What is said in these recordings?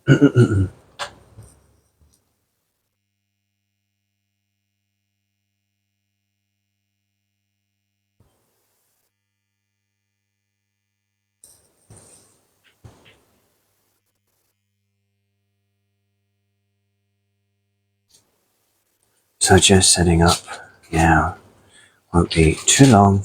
So just setting up now, won't be too long.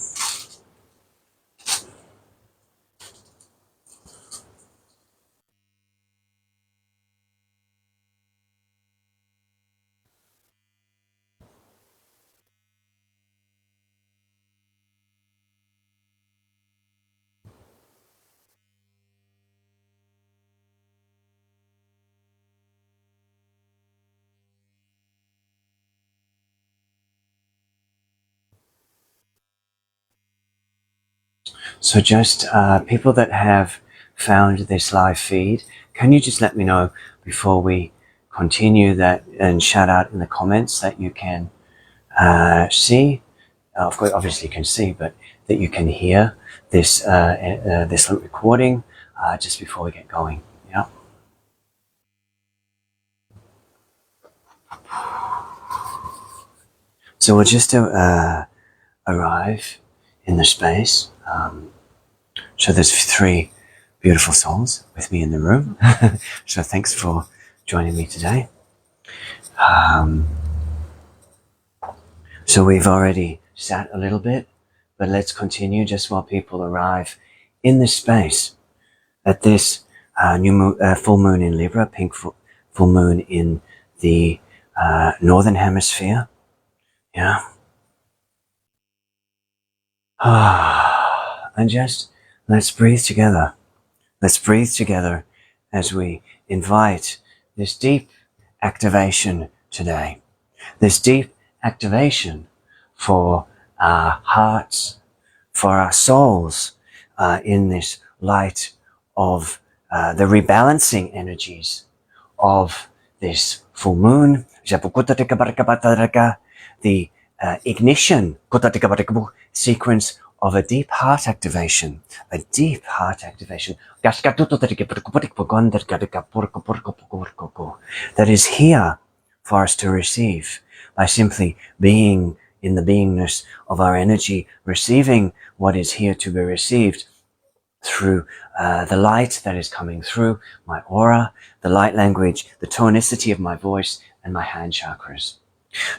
So just people that have found this live feed, can you just let me know before we continue that and shout out in the comments that you can see, of course obviously you can see, but that you can hear this this recording just before we get going. Yeah. So we'll just arrive in the space. So there's 3 beautiful souls with me in the room. So thanks for joining me today. So we've already sat a little bit, but let's continue just while people arrive in this space at this full moon in Libra, pink full moon in the northern hemisphere. Yeah. And just let's breathe together. Let's breathe together as we invite this deep activation today. This deep activation for our hearts, for our souls, in this light of the rebalancing energies of this full moon, the ignition sequence of a deep heart activation, that is here for us to receive by simply being in the beingness of our energy, receiving what is here to be received through the light that is coming through my aura, the light language, the tonicity of my voice, and my hand chakras.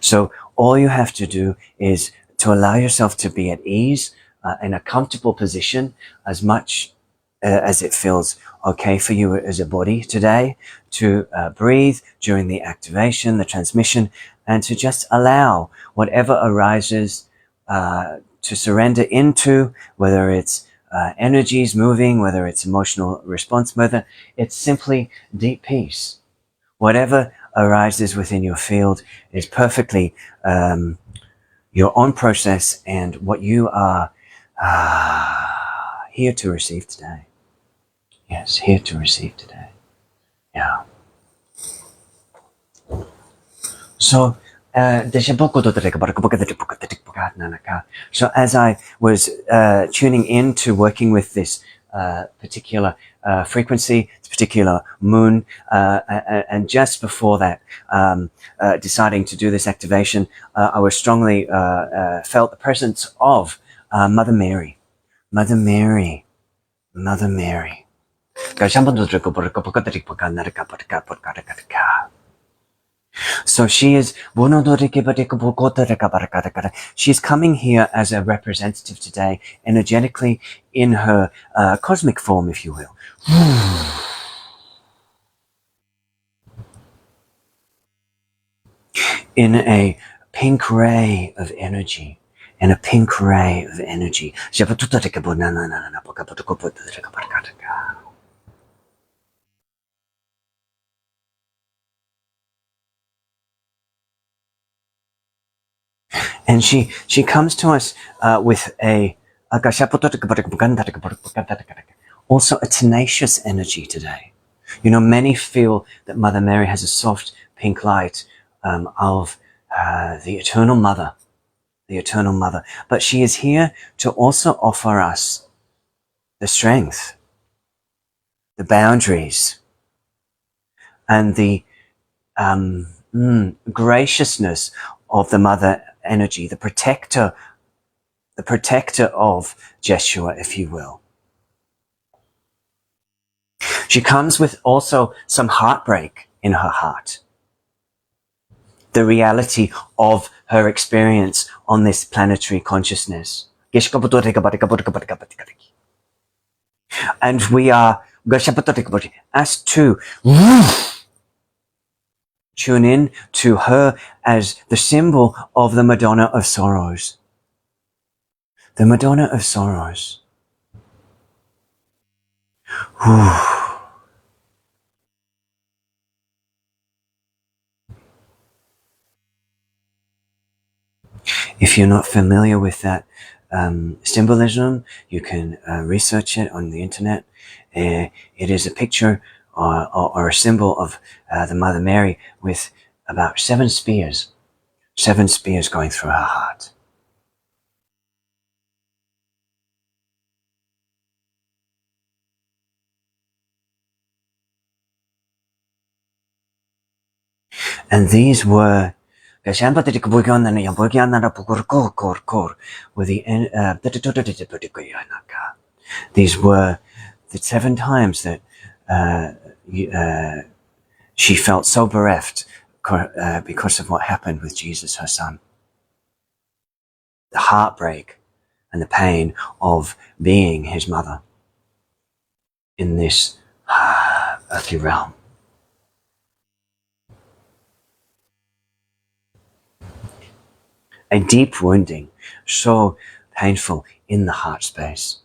So all you have to do is to allow yourself to be at ease in a comfortable position, as much as it feels okay for you as a body today, to breathe during the activation, the transmission, and to just allow whatever arises to surrender into, whether it's energies moving, whether it's emotional response, whether it's simply deep peace. Whatever arises within your field is perfectly your own process and what you are here to receive today. Yes, here to receive today. Yeah. So, so as I was tuning in to working with this particular frequency, this particular moon, and just before that, deciding to do this activation, I was strongly felt the presence of Mother Mary. Mother Mary. Mother Mary. So she is she's coming here as a representative today, energetically in her cosmic form, if you will. In a pink ray of energy. In a pink ray of energy. And she comes to us with also a tenacious energy today. You know, many feel that Mother Mary has a soft pink light of the Eternal Mother, but she is here to also offer us the strength, the boundaries, and the graciousness of the mother energy, the protector of Jeshua, if you will. She comes with also some heartbreak in her heart. The reality of her experience on this planetary consciousness. And we are asked to tune in to her as the symbol of the Madonna of Sorrows. The Madonna of Sorrows. If you're not familiar with that symbolism, you can research it on the internet. It is a picture or a symbol of the Mother Mary with about 7 spears going through her heart. And these were with these were the 7 times that she felt so bereft because of what happened with Jesus, her son. The heartbreak and the pain of being his mother in this earthly realm. A deep wounding, so painful in the heart space.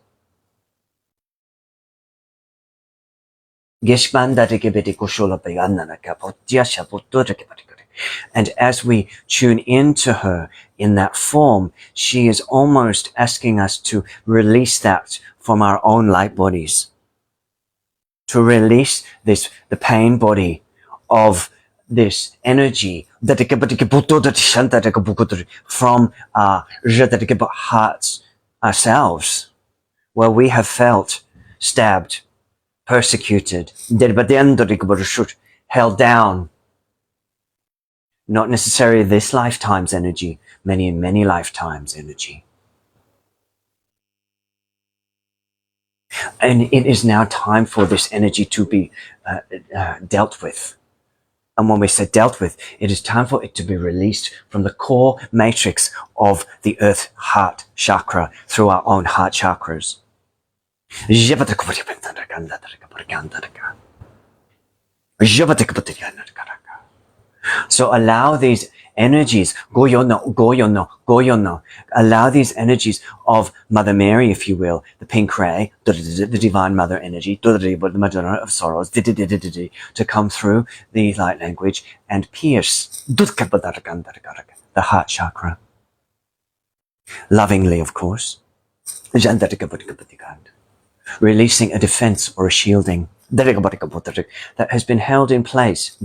And as we tune into her in that form, she is almost asking us to release that from our own light bodies. To release the pain body of this energy from our hearts ourselves, where we have felt stabbed, persecuted, held down. Not necessarily this lifetime's energy, many lifetimes' energy. And it is now time for this energy to be dealt with. And when we say dealt with, it is time for it to be released from the core matrix of the earth heart chakra through our own heart chakras. So allow these energies, allow these energies of Mother Mary, if you will, the pink ray, the divine mother energy, the Madonna of Sorrows, to come through the light language and pierce the heart chakra. Lovingly, of course. Releasing a defense or a shielding that has been held in place,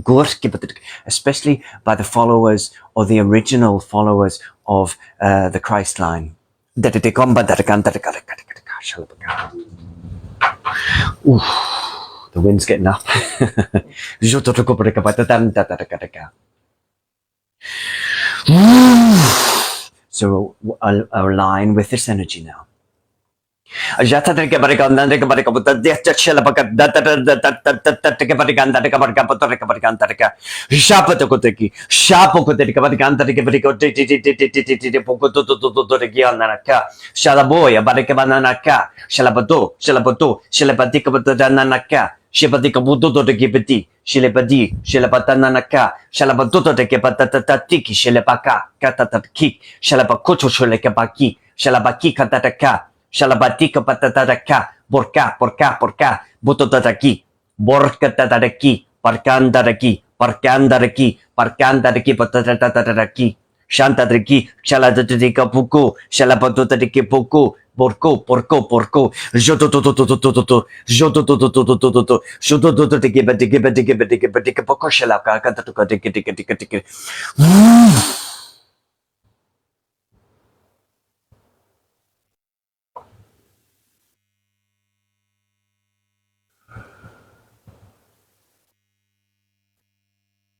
especially by the followers or the original followers of the Christ line. Ooh, the wind's getting up. So align with this energy now. Shalaboya barikabananaka shalabato Shibadika budodo de gibidi, shilebadi, shilebadananaka, shalabadodo de gibatatatiki, shilebaka, katatatki, shalabakoto shulekabaki, shalabaki katataka, shalabadika patataka, porka, butodadaki, borkatadaki, parkandaraki, patatataki, shantadaki, shaladadika puku, shalabadodadiki puku, porco, jotototototototo, jototototototo, jotototo to give it,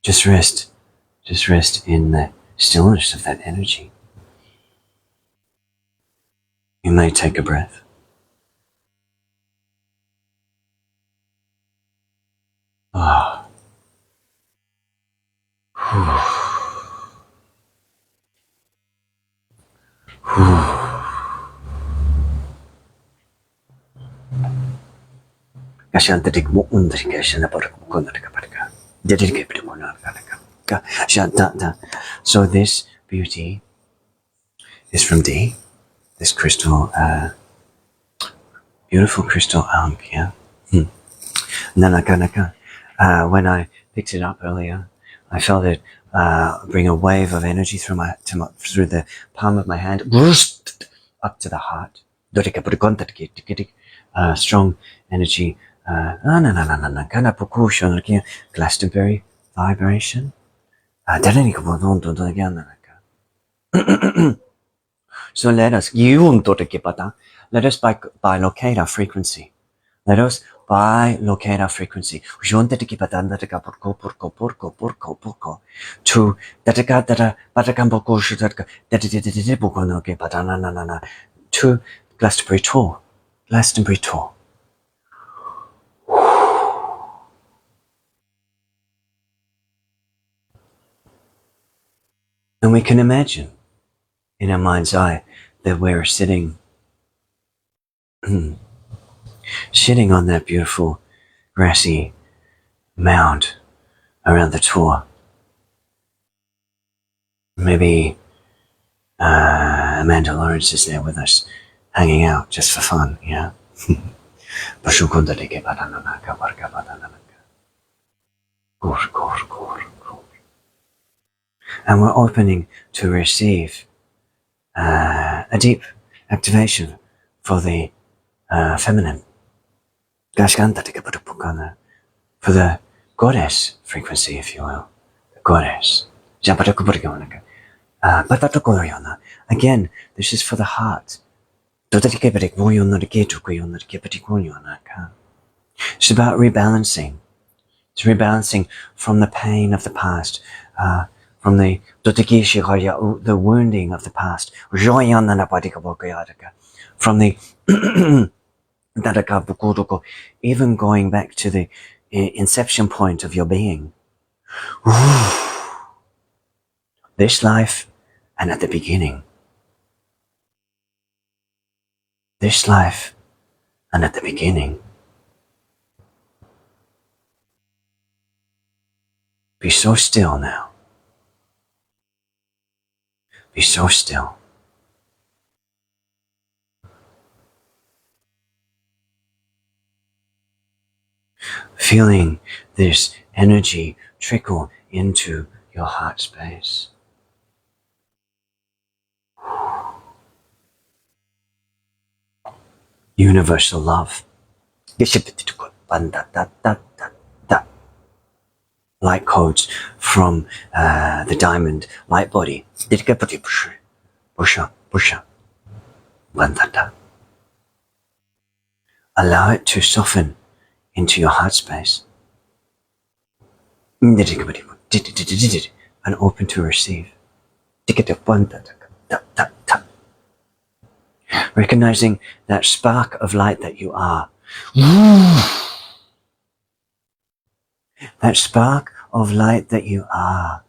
Just rest. Just rest in the stillness of that energy. You may take a breath. Ah. So this beauty is from D, this crystal, beautiful crystal ampia. When I picked it up earlier, I felt it bring a wave of energy through the palm of my hand, up to the heart. Strong energy. Glastonbury vibration. So let us bilocate our frequency. Let us bilocate our frequency. To Glastonbury Tor. Glastonbury Tor. And we can imagine in our mind's eye that we're sitting sitting on that beautiful grassy mound around the Tor. Maybe Amanda Lawrence is there with us, hanging out just for fun, yeah. And we're opening to receive a deep activation for the feminine. For the goddess frequency, if you will. The goddess. Again, this is for the heart. It's about rebalancing. It's rebalancing from the pain of the past, from the wounding of the past, from the even going back to the inception point of your being. This life and at the beginning. This life and at the beginning. Be so still now. Be so still. Feeling this energy trickle into your heart space. Universal love. Light codes from the diamond light body. Allow it to soften into your heart space. And open to receive. Recognizing that spark of light that you are. That spark of light that you are.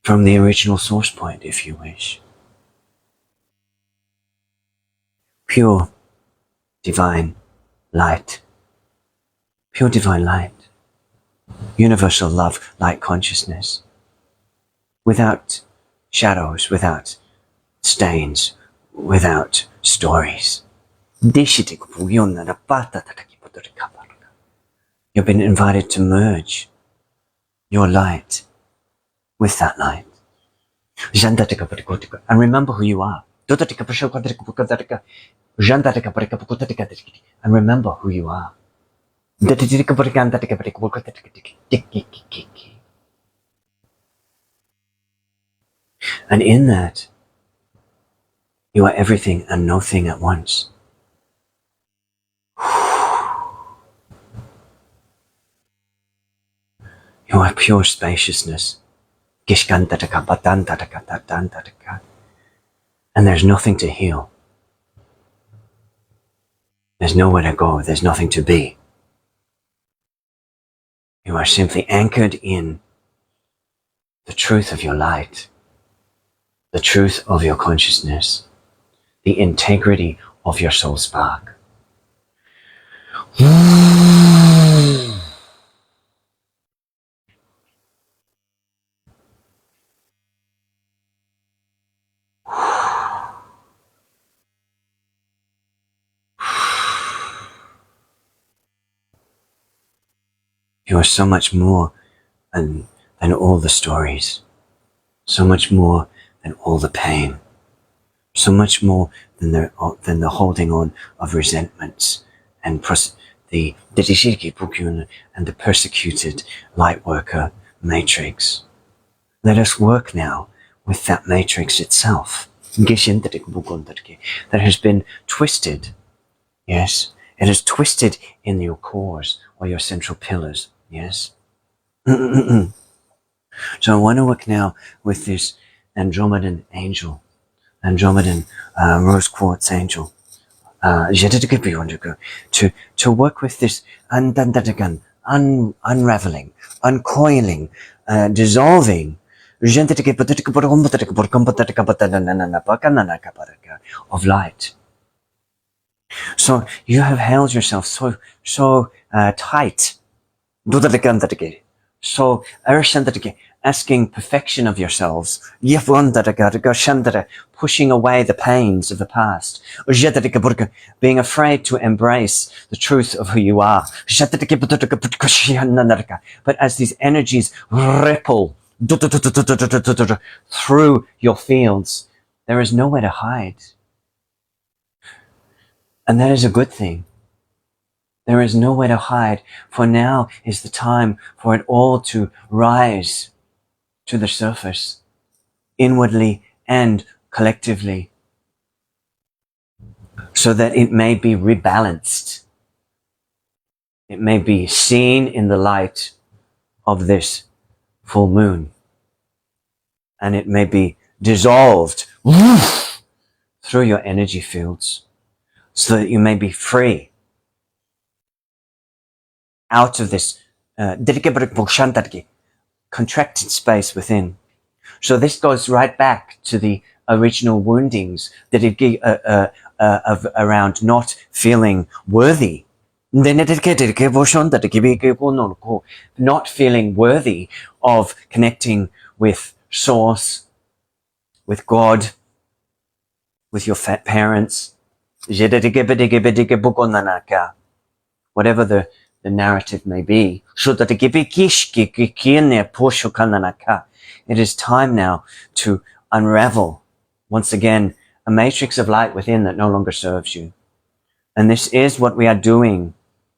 From the original source point, if you wish. Pure divine light. Pure divine light. Universal love, light consciousness. Without shadows, without stains, without stories. You've been invited to merge your light with that light. And remember who you are. And remember who you are. And in that, you are everything and nothing at once. You are pure spaciousness. And there's nothing to heal. There's nowhere to go. There's nothing to be. You are simply anchored in the truth of your light, the truth of your consciousness, the integrity of your soul spark. You are so much more than all the stories, so much more than all the pain, so much more than the holding on of resentments and the persecuted light worker matrix. Let us work now with that matrix itself that has been twisted. Yes, it is twisted in your cores or your central pillars. Yes. So I want to work now with this Andromedan angel, Andromedan rose quartz angel. To work with this unraveling, uncoiling, dissolving of light. So you have held yourself so tight, so asking perfection of yourselves, pushing away the pains of the past, being afraid to embrace the truth of who you are. But as these energies ripple through your fields, there is nowhere to hide. And that is a good thing. There is nowhere to hide, for now is the time for it all to rise to the surface, inwardly and collectively, so that it may be rebalanced. It may be seen in the light of this full moon, and it may be dissolved through your energy fields, so that you may be free out of this contracted space within. So this goes right back to the original woundings that around not feeling worthy. Not feeling worthy of connecting with Source, with God, with your parents. Whatever the narrative may be. It is time now to unravel, once again, a matrix of light within that no longer serves you. And this is what we are doing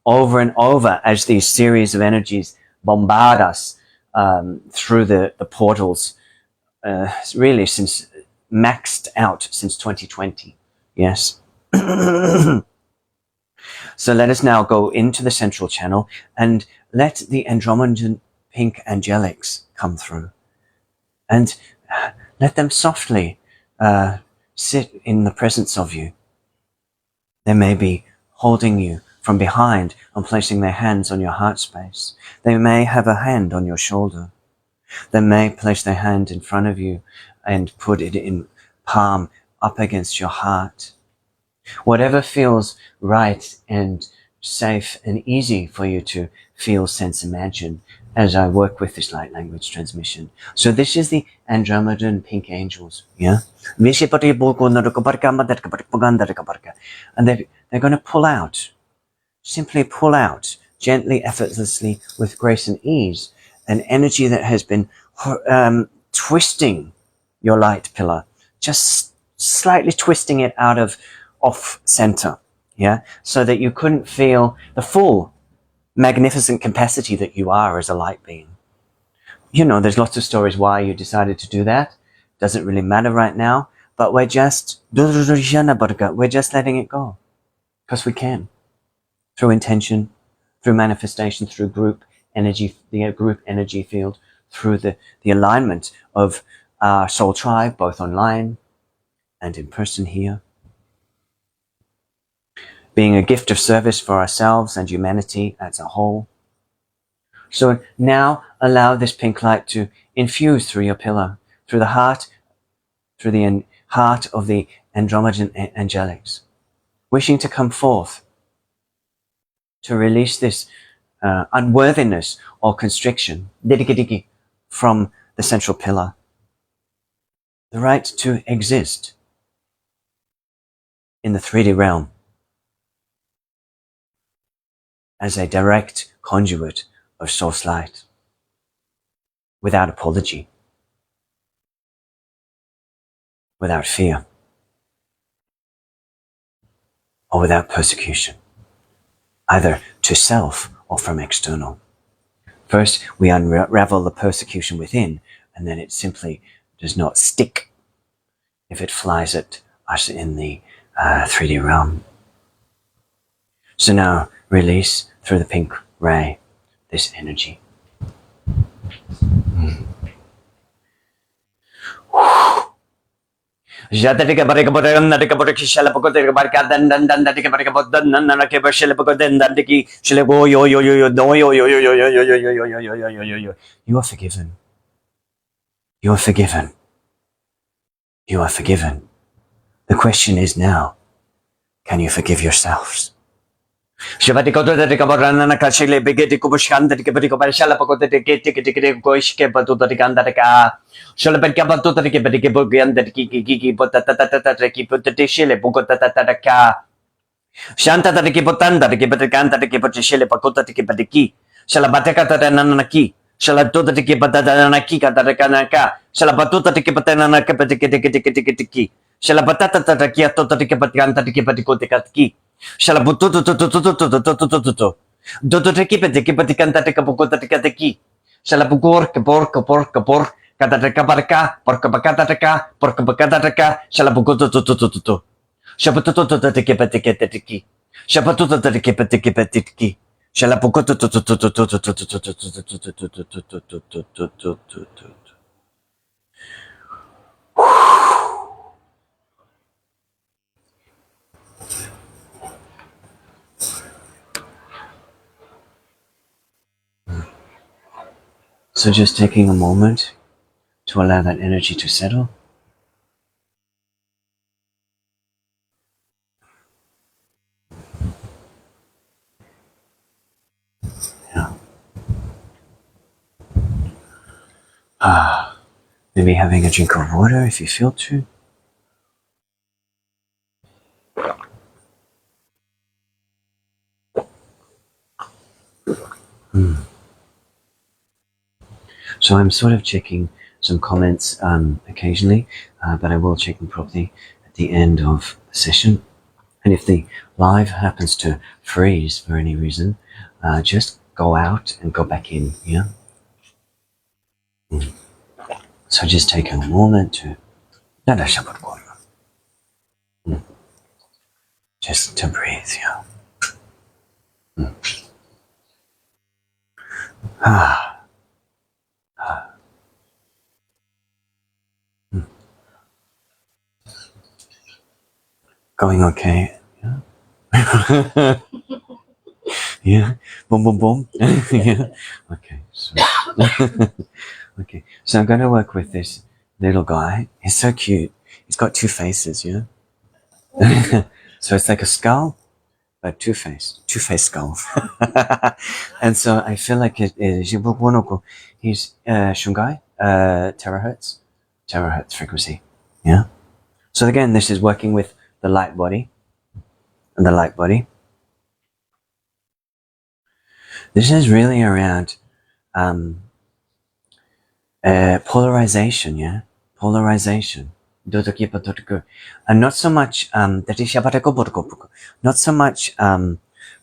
over and over as these series of energies bombard us through the portals, really since maxed out since 2020. Yes. So let us now go into the central channel and let the Andromedan pink angelics come through. And let them softly sit in the presence of you. They may be holding you from behind and placing their hands on your heart space. They may have a hand on your shoulder. They may place their hand in front of you and put it in palm up against your heart. Whatever feels right and safe and easy for you to feel, sense, imagine as I work with this light language transmission. So this is the Andromedan pink angels, yeah? And they're going to pull out, simply pull out, gently, effortlessly, with grace and ease, an energy that has been twisting your light pillar, just slightly twisting it out of off center, yeah, so that you couldn't feel the full magnificent capacity that you are as a light being. You know, there's lots of stories why you decided to do that. Doesn't really matter right now, but we're just letting it go because we can, through intention, through manifestation, through group energy, the group energy field, through the alignment of our soul tribe, both online and in person here, being a gift of service for ourselves and humanity as a whole. So now allow this pink light to infuse through your pillar, through the heart of the Andromedan angelics, wishing to come forth to release this unworthiness or constriction from the central pillar. The right to exist in the 3D realm as a direct conduit of source light, without apology, without fear, or without persecution, either to self or from external. First, we unravel the persecution within, and then it simply does not stick if it flies at us in the 3D realm. So now release through the pink ray this energy. You are forgiven. You are forgiven. You are forgiven. The question is now, can you forgive yourselves? Shanta tariki potanda tariki patikanta tariki potishele pakota tariki patiki. Shalabateka tarananaki. Shalatuta tariki patadanaki katarakanaka. Shalabatuta tariki patananaka patiki tiki tiki tiki tiki. Shalabatata taraki atota tariki patikanta tariki patikote katiki. Shalabututututututututututututututu. Doto tariki patiki patikanta tariki pakota tariki. Shalabukor kapor kapor kapor. Kataraka paraka. Porka pakata taka. Porka pakata taka. Shalabukututututututu. Shapatuto tiki. Shapatuto tiki. Shalapukoto. So just taking a moment to allow that energy to settle. Maybe having a drink of water if you feel to. So I'm sort of checking some comments occasionally, but I will check them properly at the end of the session. And if the live happens to freeze for any reason, just go out and go back in, yeah? So just take a moment to just to breathe, yeah. Going okay, yeah? Yeah, boom, boom, boom. Yeah, okay, so okay, so I'm going to work with this little guy. He's so cute. He's got two faces, yeah? So it's like a skull, but two-faced skull. And so I feel like it is he's shungai, terahertz frequency, yeah? So again, this is working with the light body and the light body. This is really around polarization, yeah? Polarization. And not so much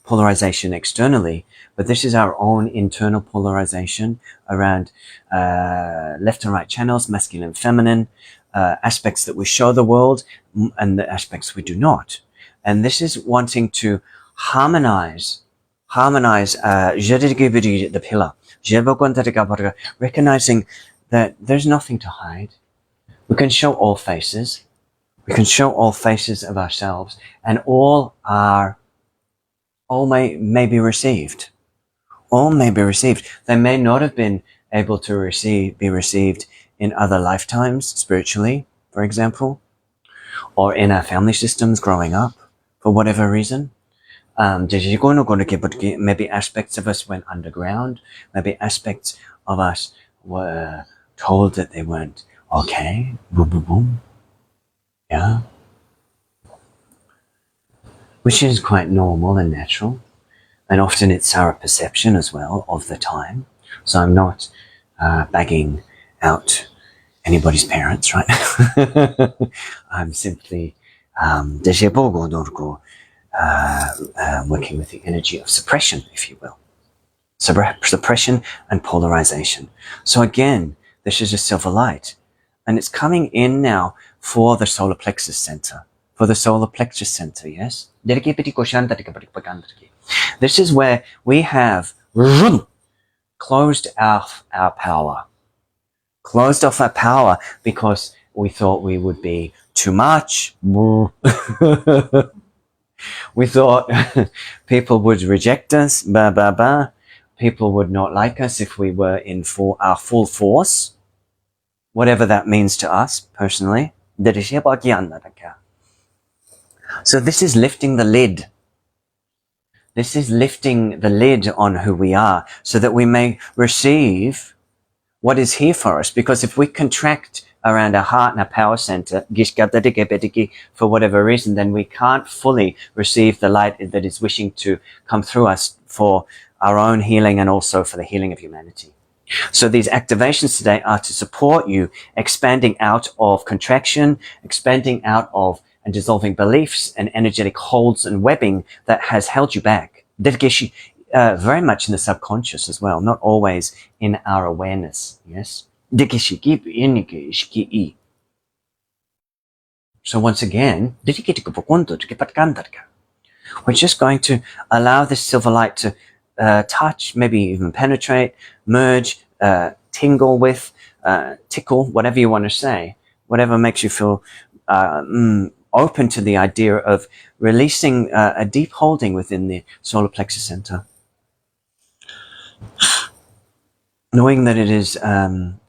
polarization externally, but this is our own internal polarization around left and right channels, masculine and feminine, aspects that we show the world and the aspects we do not. And this is wanting to harmonize harmonize the pillar, recognizing that there's nothing to hide. We can show all faces. We can show all faces of ourselves, and all may be received. All may be received. They may not have been able to be received in other lifetimes, spiritually, for example, or in our family systems growing up, for whatever reason. Maybe aspects of us went underground. Maybe aspects of us were told that they weren't okay. Boom, boom, boom. Yeah. Which is quite normal and natural. And often it's our perception as well of the time. So I'm not bagging out anybody's parents, right? I'm simply working with the energy of suppression, if you will. Suppression and polarization. So again, this is a silver light. And it's coming in now for the solar plexus center. For the solar plexus center, yes? This is where we have closed off our power. Closed off our power because we thought we would be too much. We thought people would reject us. People would not like us if we were in our full force. Whatever that means to us personally. So this is lifting the lid. This is lifting the lid on who we are so that we may receive what is here for us. Because if we contract around our heart and our power center, for whatever reason, then we can't fully receive the light that is wishing to come through us for our own healing and also for the healing of humanity. So these activations today are to support you expanding out of contraction, expanding out of and dissolving beliefs and energetic holds and webbing that has held you back. Very much in the subconscious as well, not always in our awareness. Yes. So once again, we're just going to allow this silver light to touch, maybe even penetrate, merge, tingle with, tickle, whatever you want to say, whatever makes you feel open to the idea of releasing a deep holding within the solar plexus center. Knowing that it is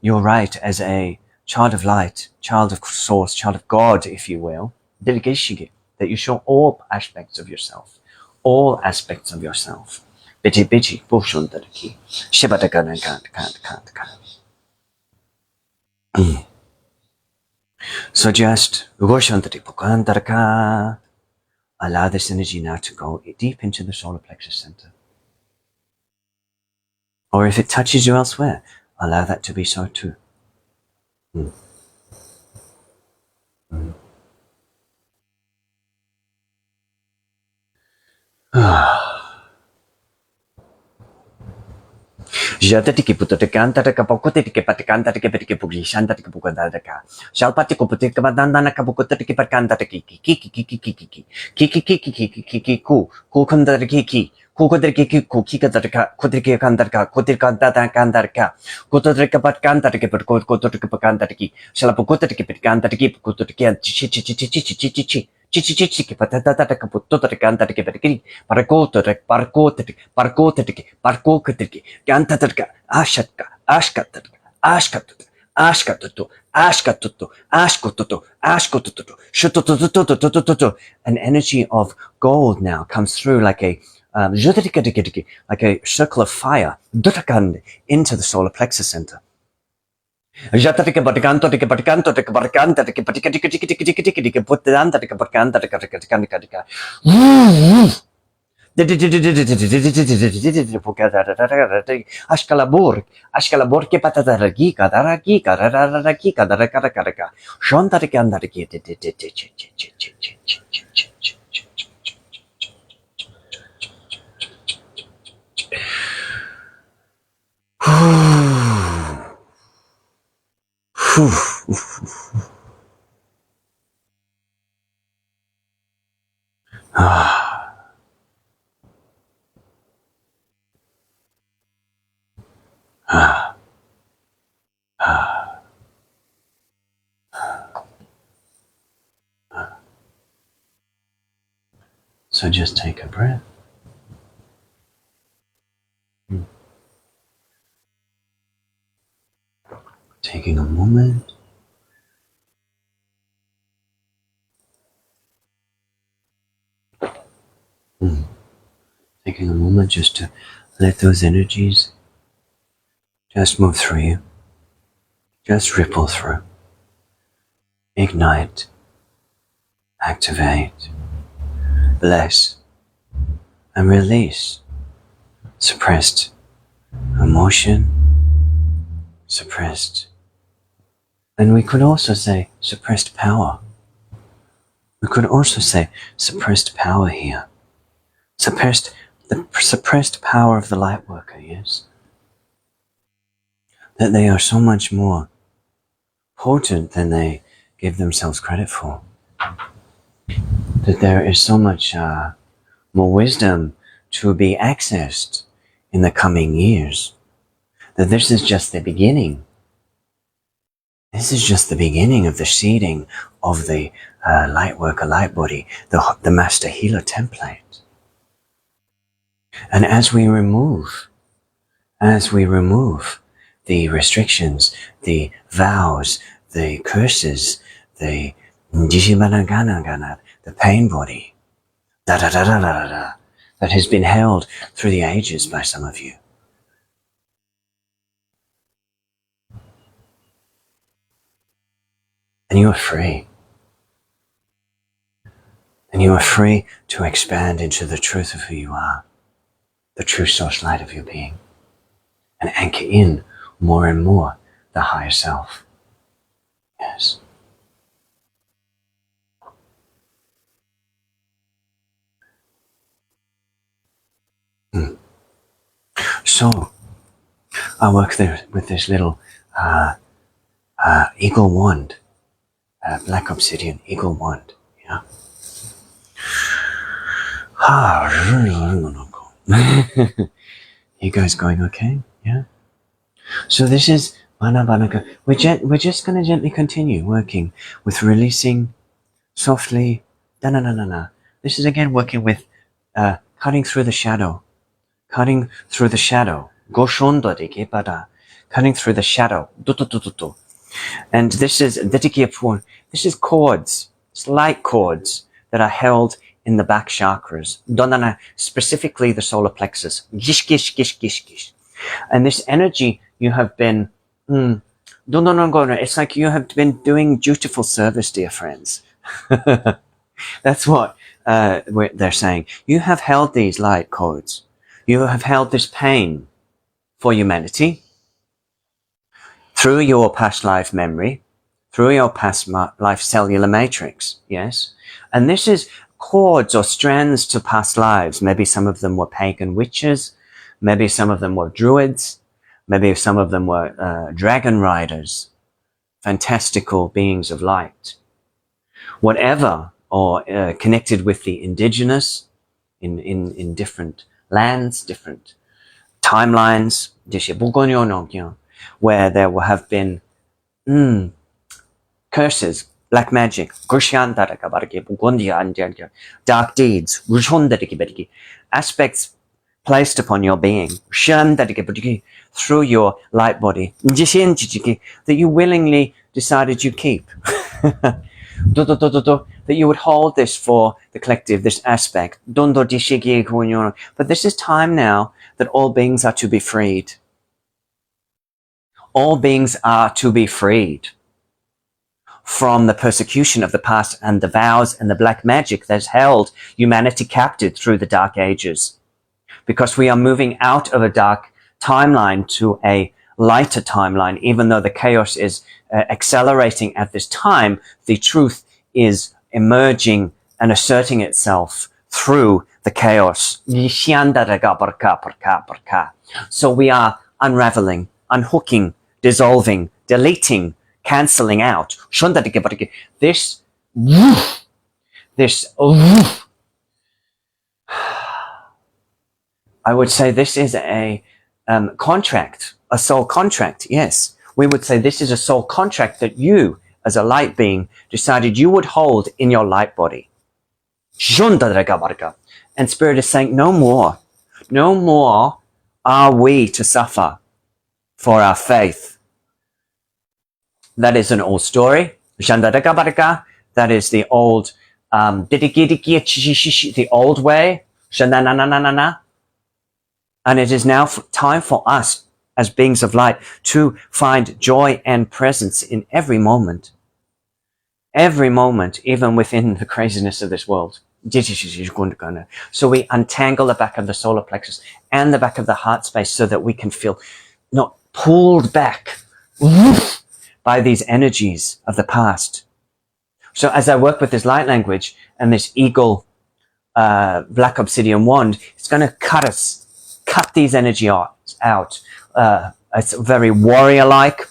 your right as a child of light, child of source, child of God, if you will, that you show all aspects of yourself. All aspects of yourself. So just allow this energy now to go deep into the solar plexus center. Or if it touches you elsewhere, allow that to be so too. Jatiki putotekanta kapokotiki patikanta tikipitiki pugishanta tikipukandaka. Shalpati kuputika bandana kapukotiki pakanta kiki kiki kiki kiki kiki kiki kiki kiki ku kukandaki kukotriki kukikatarka kutriki kandarka kutrikanta kandarka kutotrika patkanta tikipukotiki pakanta tiki shalapukotiki patkanta tikipukotiki chichi chichi chichi chichi chichichichi patata kaputota canta que perki parcote canta ashatka ashkatutu shututututututututu. An energy of gold now comes through like a like a circle of fire into the solar plexus center. Jataka Batakanto, take a Batakanto, take a Batakanta, take a Patika, put the Anta, take a Bakanta, take a Katika. Ashkalabur, que patataragika, daragika, raragika, darakarakaka, Shontarikanda, So just take a breath. Taking a moment. Taking a moment just to let those energies just move through you. Just ripple through. Ignite. Activate. Bless. And release. Suppressed emotion. Suppressed. And we could also say suppressed power. We could also say suppressed power here. The suppressed power of the light worker, yes? That they are so much more potent than they give themselves credit for. That there is so much more wisdom to be accessed in the coming years. That this is just the beginning. This is just the beginning of the seeding of the light worker, light body, the master healer template. And as we remove the restrictions, the vows, the curses, the pain body, that has been held through the ages by some of you. And you are free. And you are free to expand into the truth of who you are, the true source light of your being, and anchor in more and more the higher self. Yes. So, I work there with this little eagle wand, black obsidian eagle wand. Yeah. You guys going okay? Yeah. So this is Mana Banaka. We're just going to gently continue working with releasing softly. This is again working with cutting through the shadow. Cutting through the shadow. Cutting through the shadow. And this is cords. It's light cords that are held in the back chakras. Specifically the solar plexus. Gish, gish, gish, gish, gish. And this energy you have been, it's like you have been doing dutiful service, dear friends. That's what they're saying. You have held these light cords. You have held this pain for humanity through your past life memory, through your past life cellular matrix, yes? And this is cords or strands to past lives. Maybe some of them were pagan witches, maybe some of them were druids, maybe some of them were dragon riders, fantastical beings of light. Whatever, or connected with the indigenous in different lands, different timelines, where there will have been curses, black magic, dark deeds, aspects placed upon your being through your light body that you willingly decided you keep. That you would hold this for the collective, this aspect. But this is time now that all beings are to be freed. All beings are to be freed from the persecution of the past and the vows and the black magic that's held humanity captive through the dark ages. Because we are moving out of a dark timeline to a lighter timeline, even though the chaos is accelerating at this time, the truth is emerging and asserting itself through the chaos. So we are unraveling, unhooking, dissolving, deleting, cancelling out. This, I would say this is a contract, a soul contract, yes. We would say this is a soul contract that you, as a light being, decided you would hold in your light body. And Spirit is saying, no more are we to suffer for our faith. That is an old story. That is the old, the old way. And it is now time for us as beings of light to find joy and presence in every moment, even within the craziness of this world. So we untangle the back of the solar plexus and the back of the heart space so that we can feel not pulled back by these energies of the past. So as I work with this light language and this eagle black obsidian wand, it's going to cut these energy out. It's very warrior-like,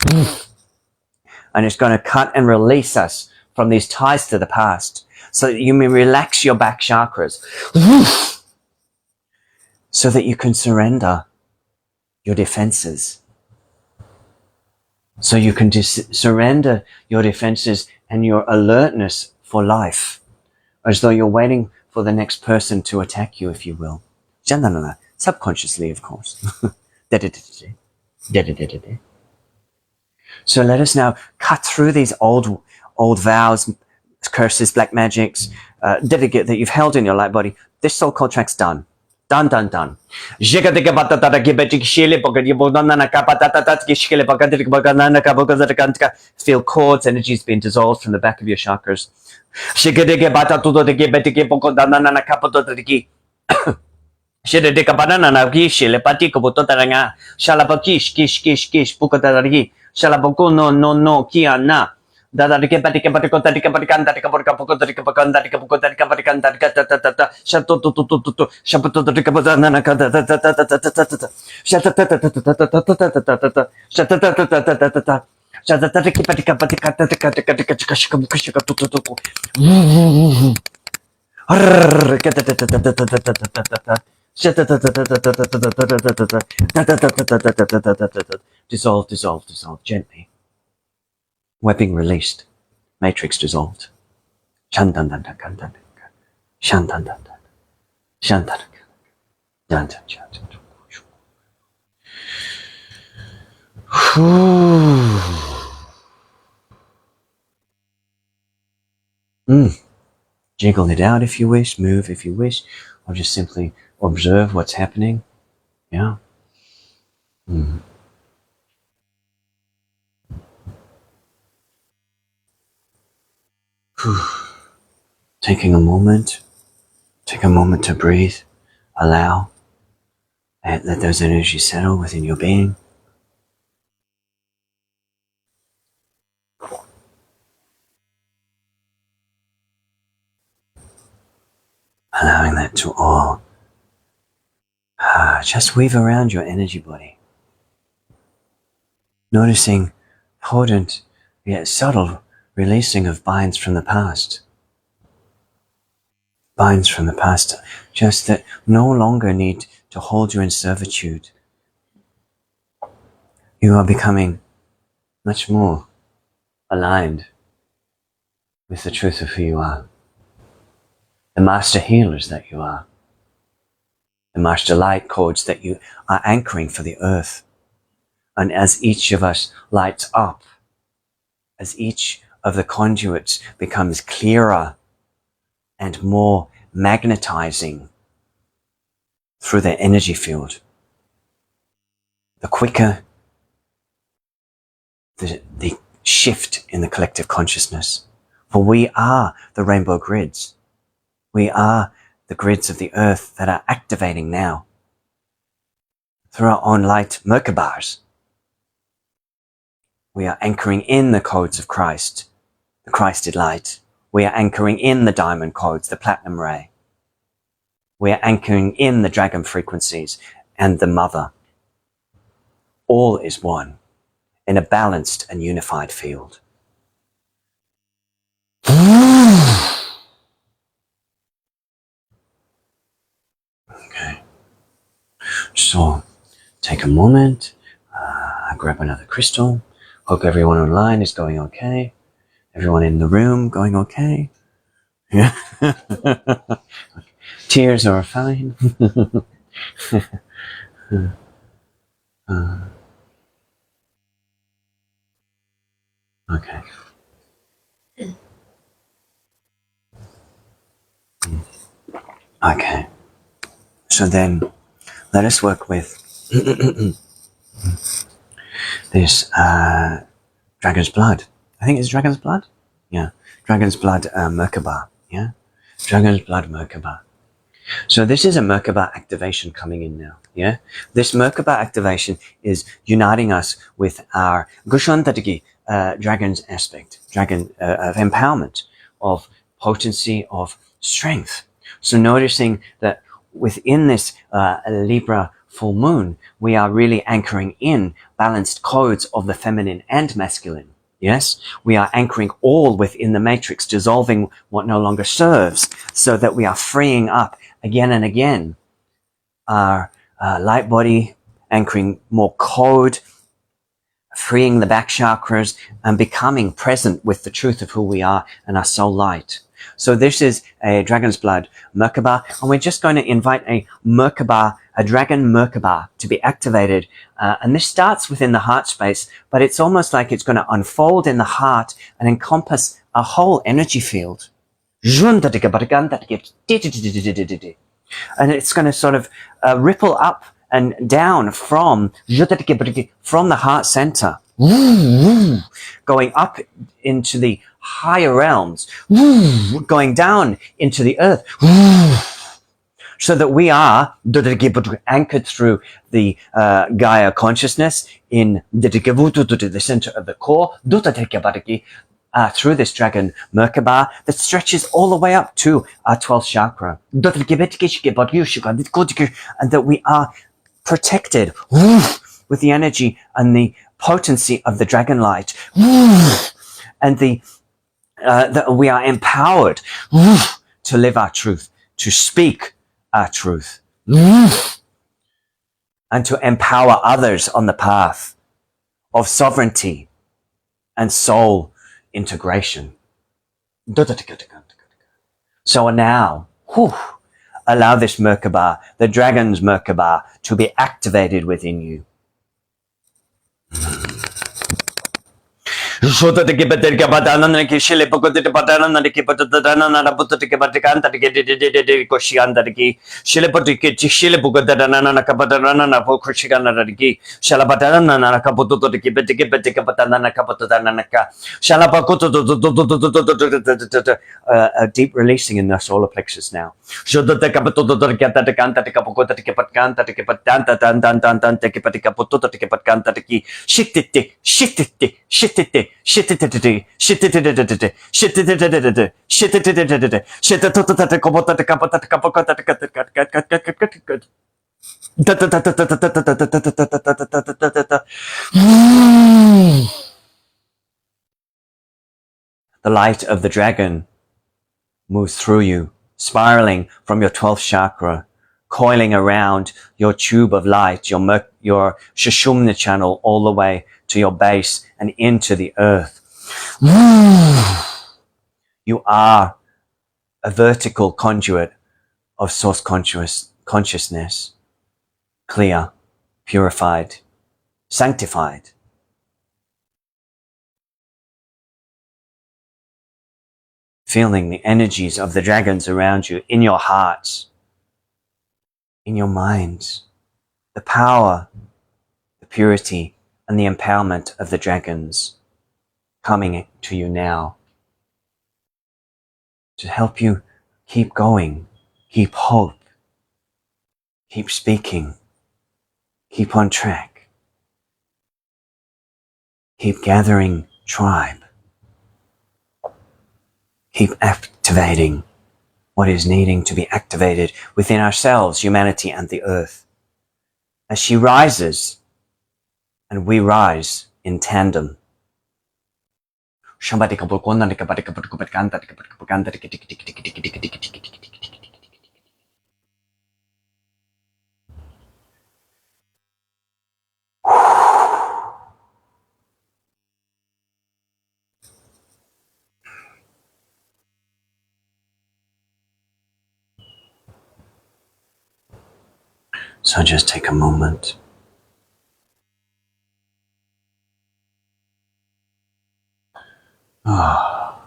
and it's going to cut and release us from these ties to the past, so that you may relax your back chakras, so that you can surrender your defenses. So you can surrender your defenses and your alertness for life, as though you're waiting for the next person to attack you, if you will. Subconsciously, of course. So let us now cut through these old vows, curses, black magics, that you've held in your light body. This soul contract's done. Done. Feel cords, energies being dissolved from the back of your chakras. Shedeka banana gish le patiko bototaranga shalabakish kish bukotaragi shalaboko no kiana dada de patike patikota de patikanta de kapokota de kapakanda de kapokota de kapatikanta de shato to shapoto de kapana kada Dissolve gently. Webbing released. Matrix dissolved. Jiggle it out if you wish, move if you wish, or just simply observe what's happening. Yeah. Take a moment to breathe, allow, and let those energies settle within your being. Allowing that to all just weave around your energy body. Noticing potent yet subtle releasing of binds from the past. Binds from the past, just that no longer need to hold you in servitude. You are becoming much more aligned with the truth of who you are. The master healers that you are. The master light codes that you are anchoring for the earth. And as each of us lights up, as each of the conduits becomes clearer and more magnetizing through their energy field, the quicker the shift in the collective consciousness. For we are the rainbow grids. We are the grids of the earth that are activating now through our own light Merkabahs. We are anchoring in the codes of Christ, the Christed light. We are anchoring in the diamond codes, the platinum ray. We are anchoring in the dragon frequencies and the mother. All is one in a balanced and unified field. Okay. So take a moment, grab another crystal. Hope everyone online is going okay. Everyone in the room going okay. Yeah. Tears are fine. Okay. Okay. So then let us work with this dragon's blood. I think it's dragon's blood. Yeah. Dragon's blood Merkaba. Yeah. Dragon's blood Merkaba. So this is a Merkaba activation coming in now. Yeah. This Merkaba activation is uniting us with our Gushantadigi dragon's aspect, dragon of empowerment, of potency, of strength. So noticing that within this Libra full moon, we are really anchoring in balanced codes of the feminine and masculine. Yes, we are anchoring all within the matrix, dissolving what no longer serves, so that we are freeing up again and again our light body, anchoring more code, freeing the back chakras, and becoming present with the truth of who we are and our soul light. So this is a dragon's blood Merkaba, and we're just going to invite a Merkaba, a dragon Merkaba, to be activated. And this starts within the heart space, but it's almost like it's going to unfold in the heart and encompass a whole energy field. And it's going to sort of ripple up and down from the heart center, going up into the higher realms, going down into the earth, so that we are anchored through the Gaia consciousness in the center of the core, through this dragon Merkaba that stretches all the way up to our 12th chakra. And that we are protected with the energy and the potency of the dragon light. And that we are empowered to live our truth, to speak our truth, and to empower others on the path of sovereignty and soul integration. So now, allow this Merkaba, the dragon's Merkaba, to be activated within you. Shota de Kibater Kabatana and Kishile Pokota Patana and the Kipatana and Abutakabatakan, the Koshiandariki, Shilepotiki, Shilipukatana, Kapatana, Pokoshikanariki, Shalabatana, and Akaputo to Kibetikapatana, Kapatanaka, Shalapakuto, a deep releasing in the solar plexus now. Shoda the Kapato to get that canta, the Kapokota, the Kipatanta, the Kipatanta, Tantan, the Kipatikaputo, the Kipatanta, the Ki, Shititi, Shititi, Shititi. The light of the dragon moves through you, spiraling from your 12th chakra, coiling around your tube of light, your Sushumna channel, all the way to your base and into the earth. You are a vertical conduit of source consciousness, clear, purified, sanctified. Feeling the energies of the dragons around you in your hearts, in your minds, the power, the purity, and the empowerment of the dragons coming to you now to help you keep going, keep hope, keep speaking, keep on track, keep gathering tribe, keep activating what is needing to be activated within ourselves, humanity, and the earth. As she rises and we rise in tandem. So just take a moment. Yeah.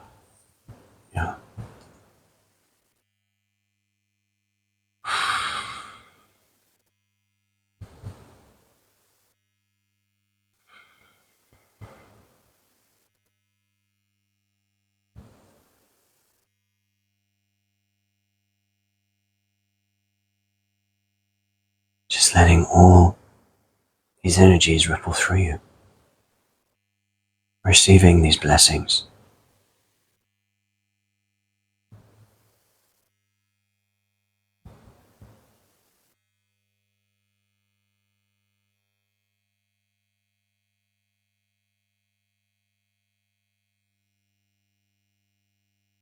Just letting all these energies ripple through you. Receiving these blessings.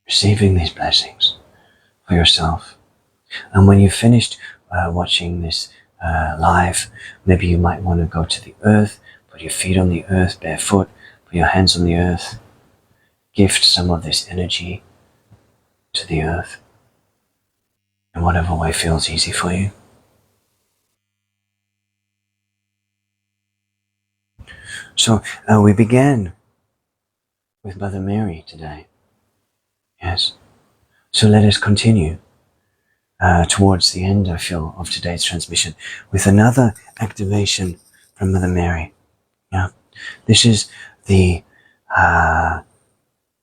Receiving these blessings for yourself. And when you've finished watching this live, maybe you might want to go to the earth, put your feet on the earth, barefoot, put your hands on the earth, gift some of this energy to the earth in whatever way feels easy for you. So we began with Mother Mary today. Yes. So let us continue towards the end, I feel, of today's transmission with another activation from Mother Mary. Yeah. This is the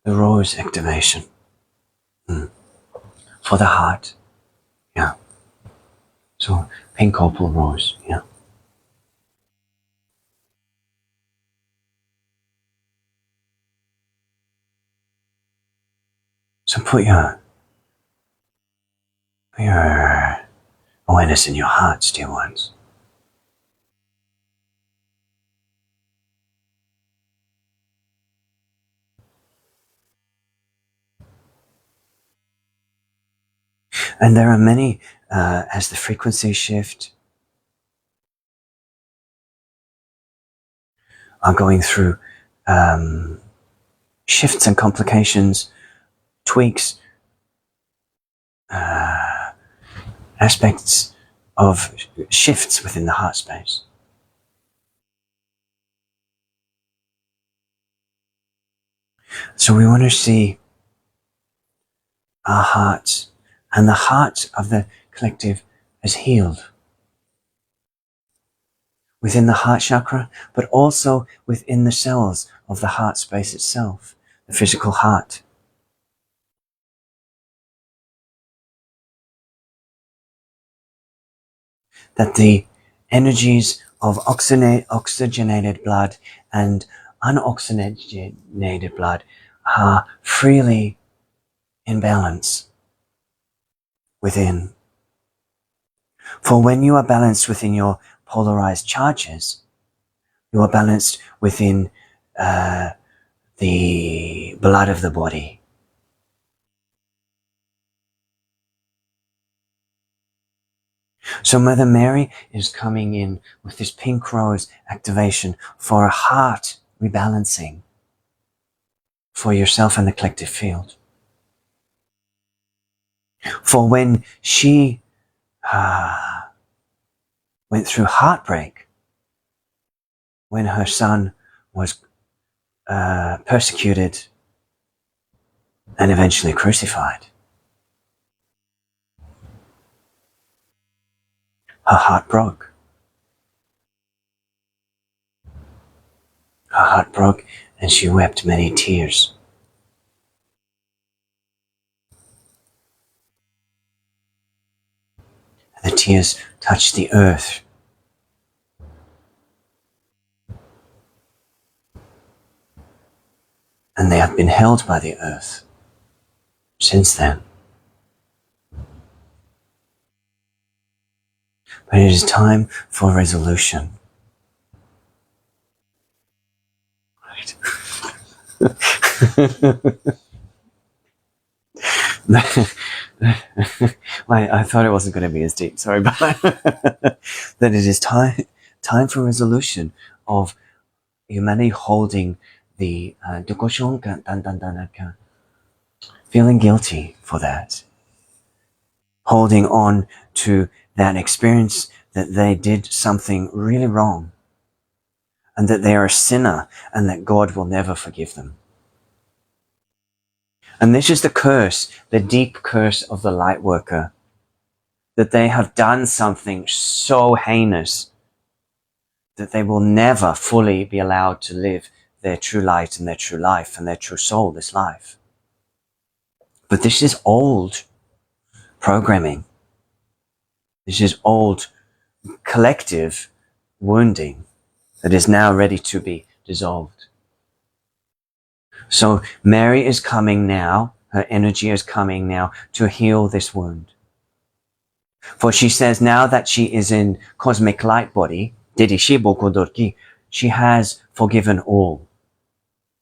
rose activation for the heart. Yeah. So pink opal rose. Yeah. So put your awareness in your hearts, dear ones. And there are many, as the frequencies shift, are going through shifts and complications, tweaks, aspects of shifts within the heart space. So we want to see our hearts and the heart of the collective as healed within the heart chakra, but also within the cells of the heart space itself, the physical heart. That the energies of oxygenated blood and unoxygenated blood are freely in balance within. For when you are balanced within your polarized charges, you are balanced within the blood of the body. So Mother Mary is coming in with this pink rose activation for a heart rebalancing for yourself and the collective field. For when she went through heartbreak, when her son was persecuted and eventually crucified, her heart broke. Her heart broke and she wept many tears. And the tears touched the earth. And they have been held by the earth since then. But it is time for resolution. Right. I thought it wasn't going to be as deep. Sorry about that. That it is time for resolution of humanity holding the feeling guilty for that, holding on to that experience that they did something really wrong and that they are a sinner and that God will never forgive them. And this is the curse, the deep curse of the light worker, that they have done something so heinous that they will never fully be allowed to live their true light and their true life and their true soul, this life. But this is old programming. This is old collective wounding that is now ready to be dissolved. So Mary is coming now, her energy is coming now to heal this wound. For she says now that she is in cosmic light body, she has forgiven all.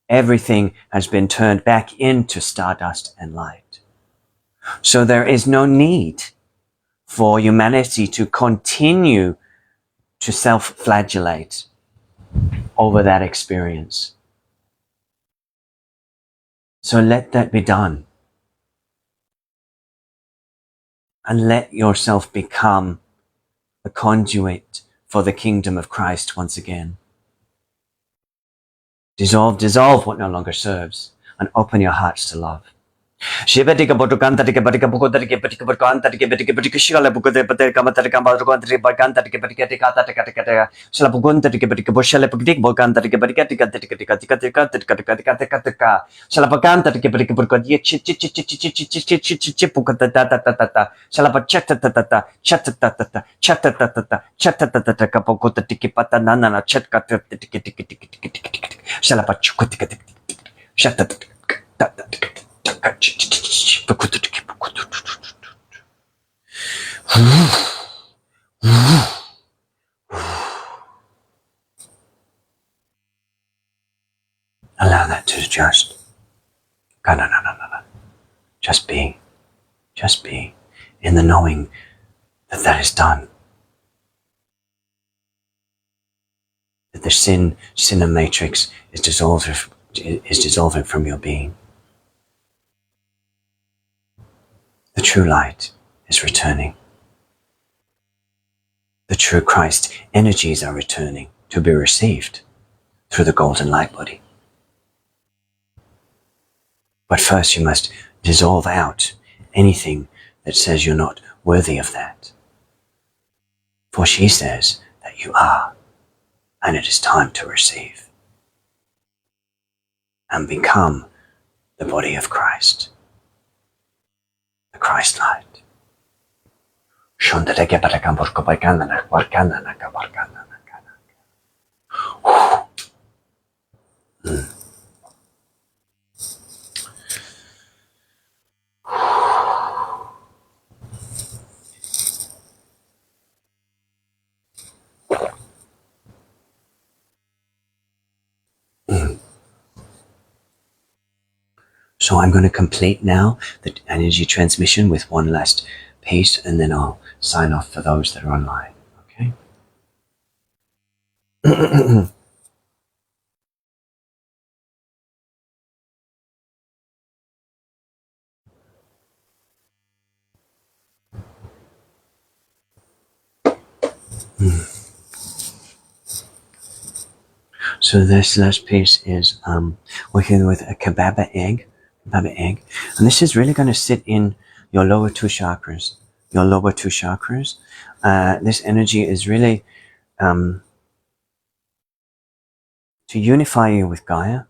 Everything has been turned back into stardust and light. So there is no need for humanity to continue to self-flagellate over that experience. So let that be done. And let yourself become a conduit for the kingdom of Christ once again. Dissolve what no longer serves and open your hearts to love. Shivatika Botukanta Bukotika Patikabukanta Shigala Bukode Patekamata Kambarukanti Baganta Tikata Salapugunta Tikabushala Pudik Boganta Tikatikatika Salapaganta Tikabukadi Chipukata Salapachata Chatata Kapokota Tikipata Nana Chatka Salapachukatika Shatata. Allow that to just be in the knowing that that is done. That the sinner matrix is dissolving from your being. The true light is returning. The true Christ energies are returning to be received through the golden light body. But first you must dissolve out anything that says you're not worthy of that. For she says that you are, and it is time to receive and become the body of Christ, the Christ light. So I'm going to complete now the energy transmission with one last piece, and then I'll sign off for those that are online. Okay? So this last piece is working with a kababa egg, and this is really going to sit in your lower two chakras. This energy is really to unify you with Gaia,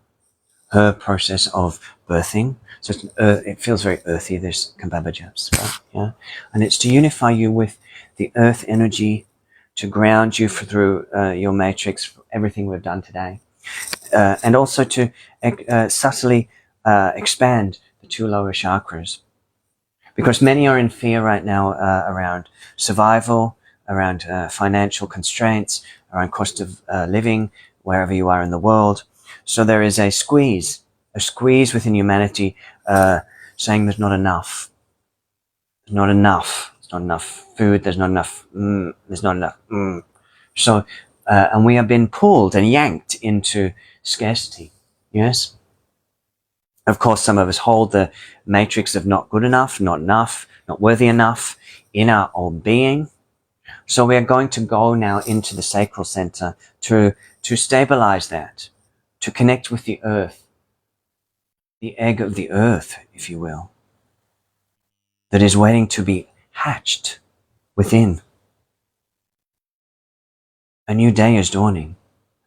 her process of birthing. So it feels very earthy, this kababa spell, yeah, and it's to unify you with the earth energy, to ground you through your matrix, everything we've done today, and also to subtly expand the two lower chakras. Because many are in fear right now around survival, around financial constraints, around cost of living, wherever you are in the world. So there is a squeeze within humanity saying there's not enough. There's not enough food, there's not enough, So, and we have been pulled and yanked into scarcity, yes? Of course, some of us hold the matrix of not good enough, not worthy enough in our own being. So we are going to go now into the sacral center to stabilize that, to connect with the earth, the egg of the earth, if you will, that is waiting to be hatched within. A new day is dawning.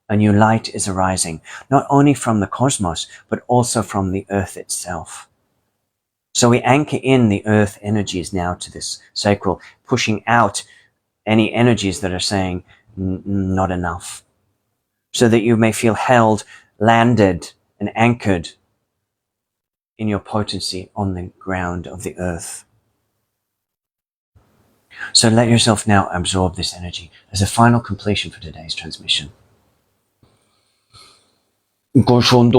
A new light is arising, not only from the cosmos, but also from the earth itself. So we anchor in the earth energies now to this sacral, pushing out any energies that are saying not enough, so that you may feel held, landed, and anchored in your potency on the ground of the earth. So let yourself now absorb this energy as a final completion for today's transmission. Asking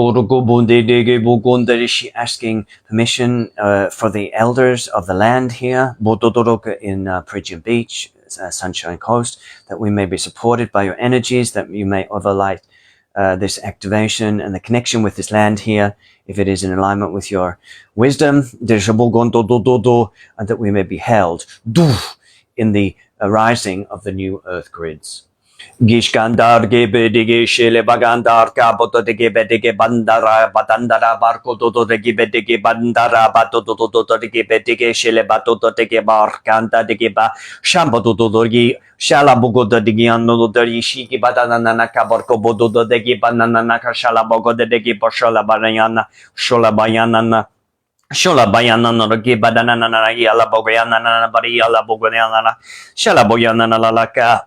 permission for the elders of the land here in Perigian Beach, Sunshine Coast, that we may be supported by your energies, that you may overlight this activation and the connection with this land here, if it is in alignment with your wisdom, and that we may be held in the arising of the new earth grids. Gishkandar gebe dige shele bagandar kaboto dige bedige bandara batandara barko toto dige bedige bandara bato toto dige bedige shele bato dige barkanta dige ba shambo toto dige shala bogo dige anno dige shiki badana na kabarko bodo dige banana na shala bogo dige bashala banana shola bayana na Shola bayana no gi badana na yala bogayana na bari yala bogayana shala boyana na lalaka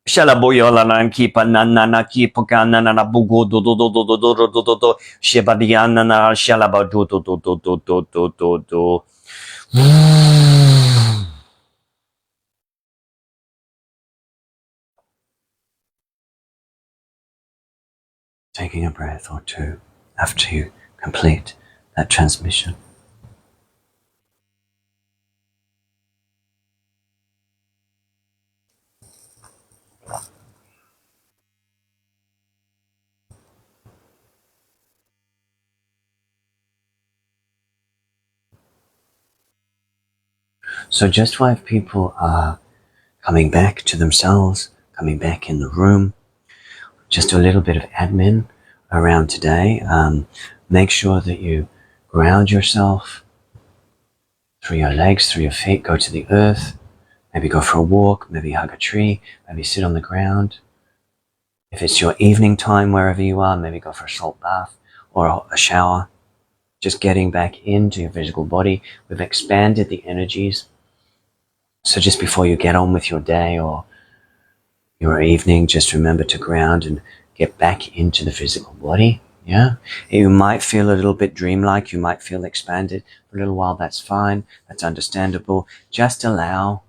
Shalaboyola na kipa na kipa kana na bugo do shebadiana na shalaba do. Taking a breath or two after you complete that transmission. So just while people are coming back to themselves, coming back in the room, just a little bit of admin around today. Make sure that you ground yourself through your legs, through your feet, go to the earth, maybe go for a walk, maybe hug a tree, maybe sit on the ground. If it's your evening time, wherever you are, maybe go for a salt bath or a shower. Just getting back into your physical body. We've expanded the energies. So just before you get on with your day or your evening, just remember to ground and get back into the physical body. Yeah. You might feel a little bit dreamlike. You might feel expanded for a little while. That's fine. That's understandable. Just allow.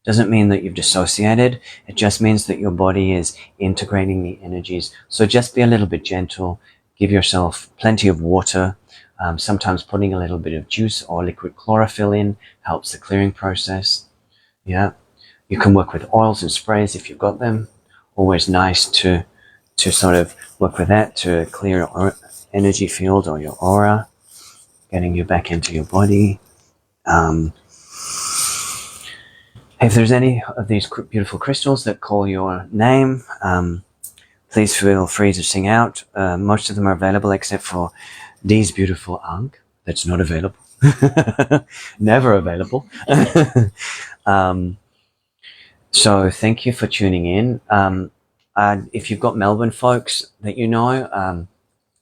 Doesn't mean that you've dissociated. It just means that your body is integrating the energies. So just be a little bit gentle. Give yourself plenty of water. Sometimes putting a little bit of juice or liquid chlorophyll in helps the clearing process. Yeah. You can work with oils and sprays if you've got them. Always nice to sort of work with that to clear your energy field or your aura, getting you back into your body. If there's any of these beautiful crystals that call your name, please feel free to sing out. Most of them are available except for these beautiful Ankh. That's not available. Never available. So thank you for tuning in. If you've got Melbourne folks that you know,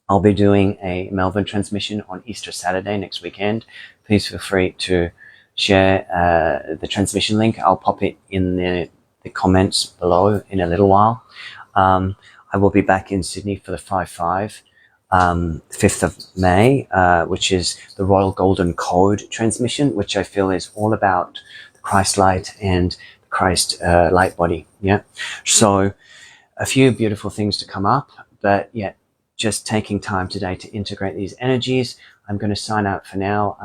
I'll be doing a Melbourne transmission on Easter Saturday next weekend. Please feel free to share the transmission link. I'll pop it in the comments below in a little while. I will be back in Sydney for the 5/5, 5th of May, which is the Royal Golden Code transmission, which I feel is all about the Christ light and the Christ light body. Yeah. So a few beautiful things to come up, but yeah, just taking time today to integrate these energies. I'm going to sign out for now.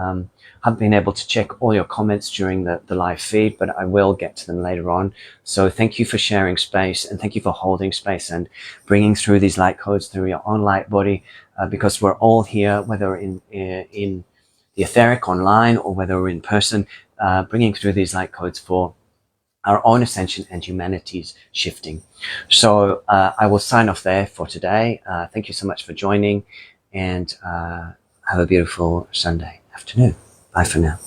Haven't been able to check all your comments during the live feed, but I will get to them later on. So thank you for sharing space, and thank you for holding space and bringing through these light codes through your own light body, because we're all here, whether in the etheric online or whether we're in person, bringing through these light codes for our own ascension and humanity's shifting. So I will sign off there for today. Thank you so much for joining, and have a beautiful Sunday afternoon. Bye for now.